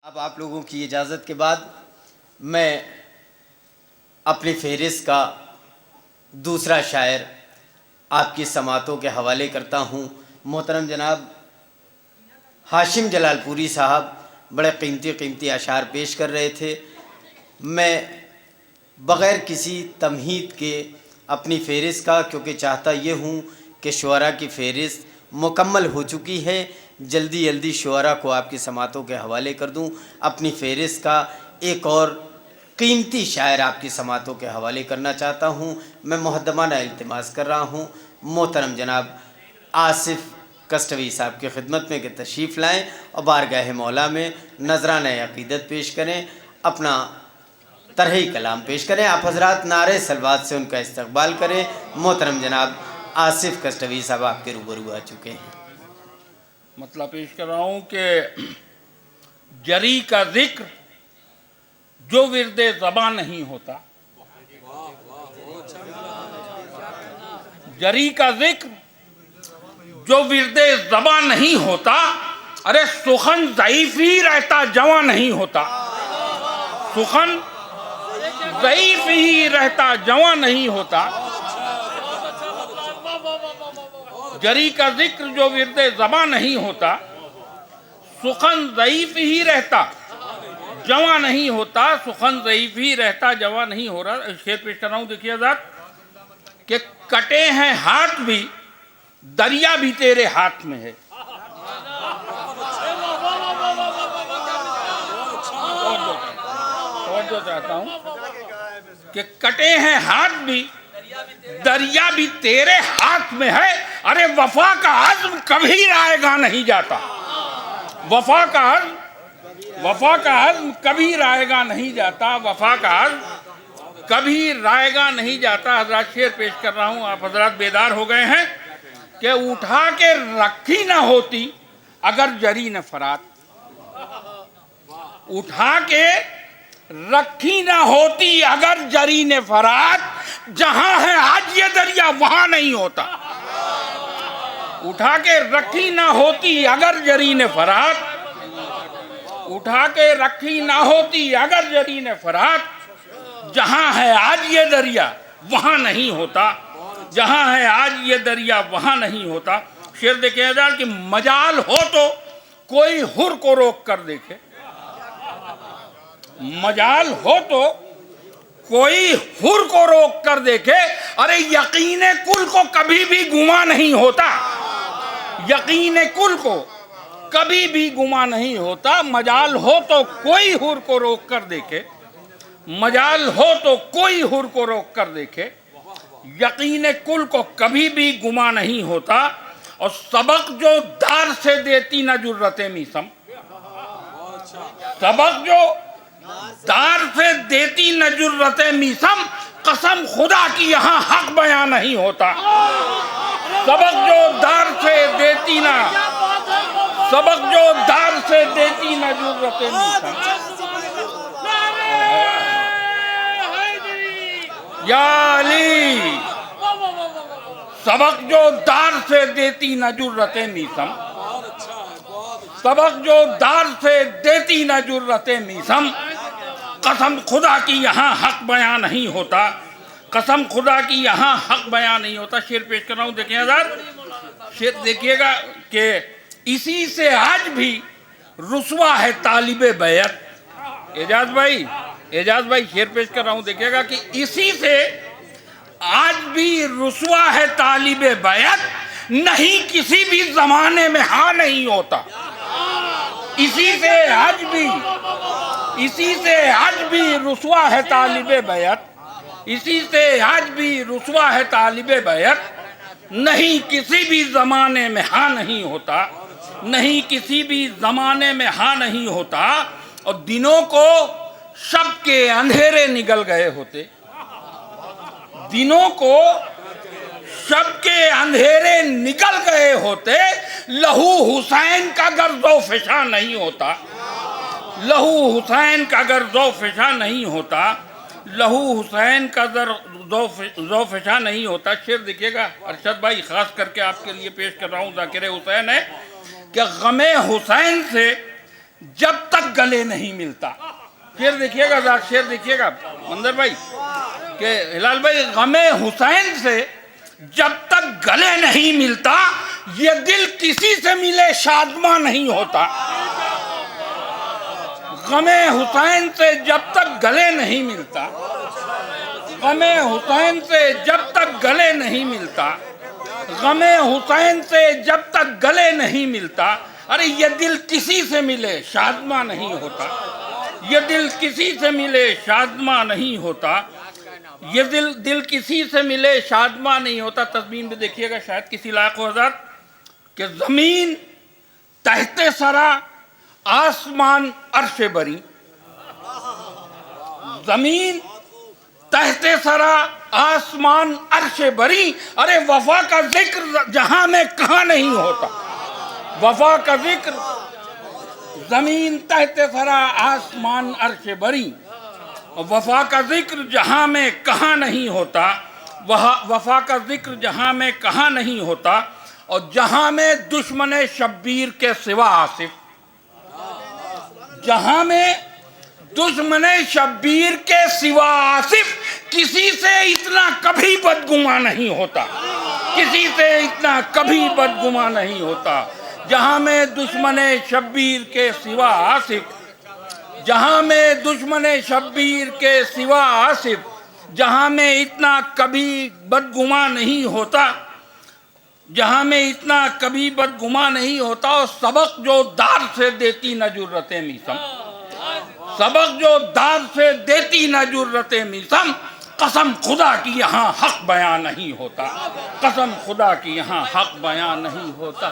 अब आप लोगों की इजाज़त के बाद मैं अपनी फहरिस्त का दूसरा शायर आपकी समातों के हवाले करता हूँ। मोहतरम जनाब हाशिम जलालपुरी साहब बड़े कीमती अशार पेश कर रहे थे। मैं बग़ैर किसी तमहीद के अपनी फहरिस्त का, क्योंकि चाहता ये हूँ कि शुअरा की फहरिस्त मुकम्मल हो चुकी है, जल्दी जल्दी शुअरा को आपकी समातों के हवाले कर दूँ। अपनी फहरिस्त का एक और कीमती शायर आपकी समातों के हवाले करना चाहता हूँ। मैं मुहद्दमाना इल्तिमास कर रहा हूँ मोहतरम जनाब आसिफ कस्टवी साहब की खिदमत में कि तशरीफ़ लाएँ और बारगाह मौला में नजराना अक़ीदत पेश करें, अपना तरही कलाम पेश करें। आप हज़रात नारे सलवात से उनका इस्तकबाल करें। मोहतरम जनाब आसिफ कस्टवी साहब आपके रूबरू आ चुके हैं। मतलब पेश कर रहा हूँ कि जरी का जिक्र जो विरदे ज़बान नहीं होता, जरी का जिक्र जो विरदे ज़बान नहीं होता, अरे सुखन ज़ईफ़ ही रहता जवां नहीं होता, सुखन ज़ईफ़ ही रहता जवां नहीं होता। जरी का जिक्र जो विरदे ज़बान नहीं होता, सुखन ज़ईफ़ ही रहता जवां नहीं होता, सुखन ज़ईफ़ ही रहता जवां नहीं हो रहा। शेर पेश कर रहा हूँ, देखिए आज़ाद कि कटे हैं हाथ भी दरिया भी तेरे हाथ में है। और जो चाहता हूँ कि कटे हैं हाथ भी दरिया भी तेरे हाथ में है। अरे वफा का अज़्म कभी रायगा नहीं जाता, वफा का अज़्म कभी रायगा नहीं जाता, वफा का अज़्म कभी रायगा नहीं जाता। हज़रात शेर पेश कर रहा हूँ, आप हज़रात बेदार हो गए हैं कि उठा के रखी ना होती अगर जरी ने फरात, उठा के रखी ना होती अगर जरी ने फरात, जहां है आज ये दरिया वहां नहीं होता। उठा के रखी ना होती अगर जरी ने फरात, उठा के रखी ना होती अगर जरी ने फरात, जहां है आज ये दरिया वहां नहीं होता, जहां है आज ये दरिया वहां नहीं होता। शेर देखे जाए कि मजाल हो तो कोई हुर को रोक कर देखे, मजाल हो तो कोई हुर को रोक कर देखे। अरे यकीन कुल को कभी भी गुमा नहीं होता, यकीन कुल को कभी भी गुमा नहीं होता। मजाल हो तो कोई हुर को रोक कर देखे, मजाल हो तो कोई हुर को रोक कर देखे, यकीन कुल को कभी भी गुमा नहीं होता। और सबक जो दार से देती न जुर्रते मीसम, सबक जो दार से देती न जुर्रते मीसम, कसम खुदा की यहाँ हक बयां नहीं होता। सबक जो दार से देती ना, सबक जो दार से देती न जुर्रते मीसम, या अली, सबक जो दार से देती न जुर्रते मीसम, सबक जो दार से देती न जुर्रते मीसम, कसम खुदा की यहाँ हक बयां नहीं होता, कसम खुदा की यहाँ हक बयां नहीं होता। शेर पेश कर रहा हूँ, देखिए आज़ाद शेर देखिएगा कि इसी से आज भी रुसवा है तालिबे बैत। एजाज भाई शेर पेश कर रहा हूँ, देखिएगा कि इसी से आज भी रुसवा है तालिबे बैत, नहीं किसी भी जमाने में हाँ नहीं होता। इसी से आज भी रुसवा है तालिबे बैत, इसी से आज भी रुसवा है तालिबे बैत, नहीं किसी भी ज़माने में हाँ नहीं होता, नहीं किसी भी ज़माने में हाँ नहीं होता। और दिनों को शब के अंधेरे निकल गए होते, दिनों को शब के अंधेरे निकल गए होते, लहू हुसैन का गर्दो फिशा नहीं होता, लहू हुसैन का गर्दो फिशा नहीं होता, लहू हुसैन का दो फिशा नहीं होता। शेर देखिएगा अरशद भाई, खास करके आपके लिए पेश कर रहा हूँ, ज़ाकिर हुसैन है कि गमे हुसैन से जब तक गले नहीं मिलता। शेर देखिएगा ज़रा, शेर देखिएगा मंदर भाई के हिलाल भाई, गमे हुसैन से जब तक गले नहीं मिलता ये दिल किसी से मिले शादमा नहीं होता। गमे हुसैन से जब तक गले नहीं मिलता, गमे हुसैन से जब तक गले नहीं मिलता, गमे हुसैन से जब तक गले नहीं मिलता, अरे ये दिल किसी से मिले शादमा नहीं होता, ये दिल किसी से मिले शादमा नहीं होता, ये दिल किसी से मिले शादमा नहीं होता। तस्वीर में देखिएगा, शायद किसी लायक हो हज़रत कि ज़मीन तहते सरा आसमान अर्श बरी, ज़मीन तहते सरा आसमान अर्श बरी, अरे वफा का जिक्र जहां में कहाँ नहीं होता, वफा का जिक्र ज़मीन तहते सरा आसमान अर्श बरी, वफा का जिक्र जहां में कहाँ नहीं होता, वफा का जिक्र जहां में कहाँ नहीं होता, और जहां में दुश्मन शब्बीर के सिवा आसिफ, जहां में दुश्मन शब्बीर के सिवा आसिफ किसी से इतना कभी बदगुमा नहीं होता, किसी से इतना कभी बदगुमा नहीं होता। जहां में दुश्मन शब्बीर के सिवा आसिफ, जहां में दुश्मन शब्बीर के सिवा आसिफ, जहां में इतना कभी बदगुमा नहीं होता, जहां में इतना कभी बदगुमा नहीं होता। और सबक जो दार से देती न जुर्रते मीसम, सबक जो दार से देती न जुर्रते मीसम, कसम खुदा की यहाँ हक बयान नहीं होता, कसम खुदा की यहाँ हक बयान नहीं होता,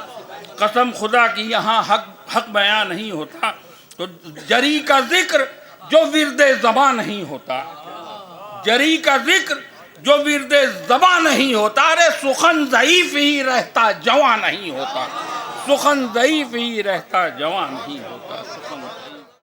कसम खुदा की यहाँ हक बयान नहीं होता। तो जरी का जिक्र जो विरदे ज़बां नहीं होता, जरी का जिक्र जो विरदे ज़बां नहीं होता, अरे सुखन ज़ईफ़ ही रहता जवां नहीं होता, सुखन ज़ईफ़ ही रहता जवां नहीं होता, सुखन